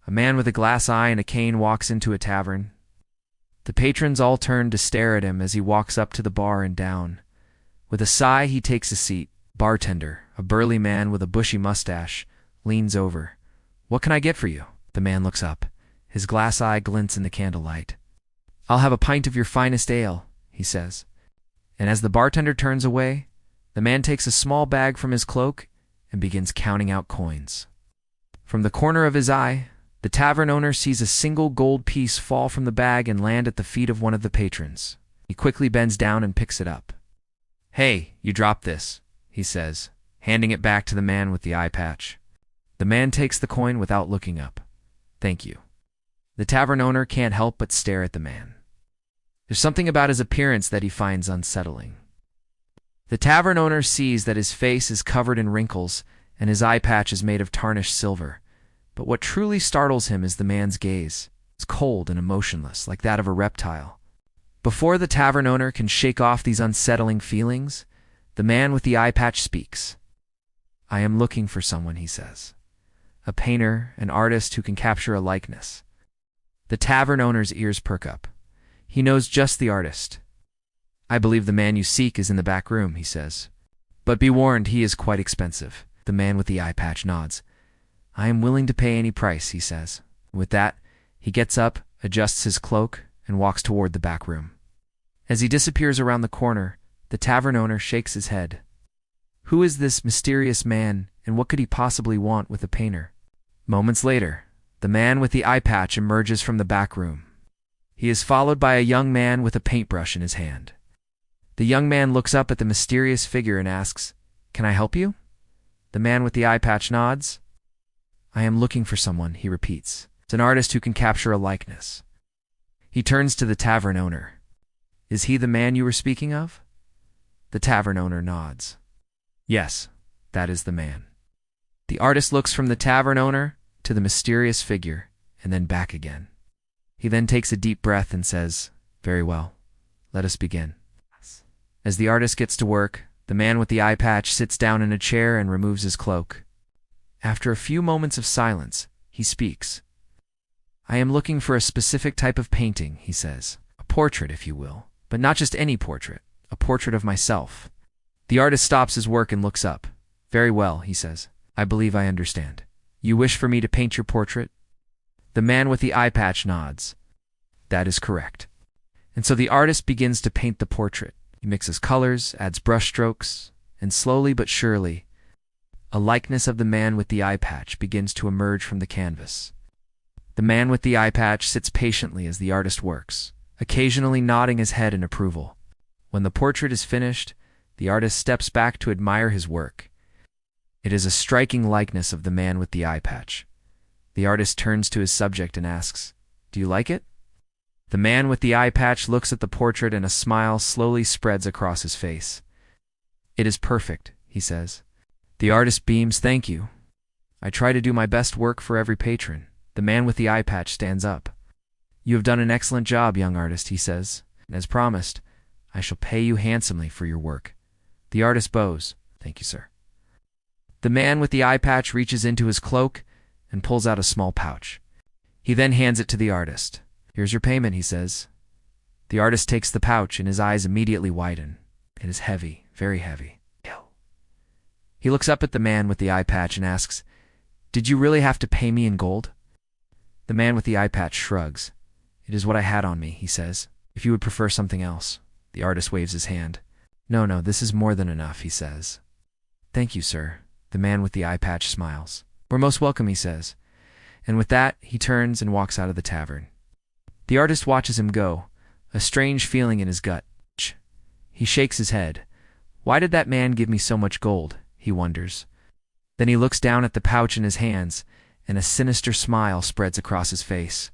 A man with a glass eye and a cane walks into a tavern. The patrons all turn to stare at him as he walks up to the bar and down. With a sigh, he takes a seat. Bartender, a burly man with a bushy mustache, leans over. "What can I get for you?" The man looks up. His glass eye glints in the candlelight. "I'll have a pint of your finest ale," he says. And as the bartender turns away, the man takes a small bag from his cloak and begins counting out coins. From the corner of his eye, the tavern owner sees a single gold piece fall from the bag and land at the feet of one of the patrons. He quickly bends down and picks it up. "Hey, you dropped this," he says, handing it back to the man with the eye patch. The man takes the coin without looking up. "Thank you." The tavern owner can't help but stare at the man. There's something about his appearance that he finds unsettling. The tavern owner sees that his face is covered in wrinkles and his eye patch is made of tarnished silver. But what truly startles him is the man's gaze. It's cold and emotionless, like that of a reptile. Before the tavern owner can shake off these unsettling feelings, the man with the eye patch speaks. "I am looking for someone," he says. "A painter, an artist who can capture a likeness." The tavern owner's ears perk up. He knows just the artist. "I believe the man you seek is in the back room," he says. "But be warned, he is quite expensive." The man with the eye patch nods. "I am willing to pay any price," he says. With that, he gets up, adjusts his cloak, and walks toward the back room. As he disappears around the corner, the tavern owner shakes his head. Who is this mysterious man, and what could he possibly want with a painter? Moments later, the man with the eye patch emerges from the back room. He is followed by a young man with a paintbrush in his hand. The young man looks up at the mysterious figure and asks, "Can I help you?" The man with the eye patch nods. "I am looking for someone," he repeats. "It's an artist who can capture a likeness." He turns to the tavern owner. "Is he the man you were speaking of?" The tavern owner nods. "Yes, that is the man." The artist looks from the tavern owner to the mysterious figure and then back again. He then takes a deep breath and says, "Very well, let us begin." As the artist gets to work, the man with the eye patch sits down in a chair and removes his cloak. After a few moments of silence, he speaks. "I am looking for a specific type of painting," he says. "A portrait, if you will. But not just any portrait. A portrait of myself." The artist stops his work and looks up. "Very well," he says. "I believe I understand. You wish for me to paint your portrait?" The man with the eye patch nods. "That is correct." And so the artist begins to paint the portrait. He mixes colors, adds brushstrokes, and slowly but surely, a likeness of the man with the eye patch begins to emerge from the canvas. The man with the eye patch sits patiently as the artist works, occasionally nodding his head in approval. When the portrait is finished, the artist steps back to admire his work. It is a striking likeness of the man with the eye patch. The artist turns to his subject and asks, "Do you like it?" The man with the eye patch looks at the portrait and a smile slowly spreads across his face. "It is perfect," he says. The artist beams, "Thank you. I try to do my best work for every patron." The man with the eye patch stands up. "You have done an excellent job, young artist," he says. "And as promised, I shall pay you handsomely for your work." The artist bows. "Thank you, sir." The man with the eye patch reaches into his cloak and pulls out a small pouch. He then hands it to the artist. "Here's your payment," he says. The artist takes the pouch and his eyes immediately widen. It is heavy, very heavy. He looks up at the man with the eye patch and asks, "Did you really have to pay me in gold?" The man with the eye patch shrugs. "It is what I had on me," he says. "If you would prefer something else." The artist waves his hand. No, this is more than enough," he says. "Thank you, sir." The man with the eye patch smiles. "We're most welcome," he says. And with that, he turns and walks out of the tavern. The artist watches him go, a strange feeling in his gut. He shakes his head. Why did that man give me so much gold? He wonders. Then he looks down at the pouch in his hands, and a sinister smile spreads across his face.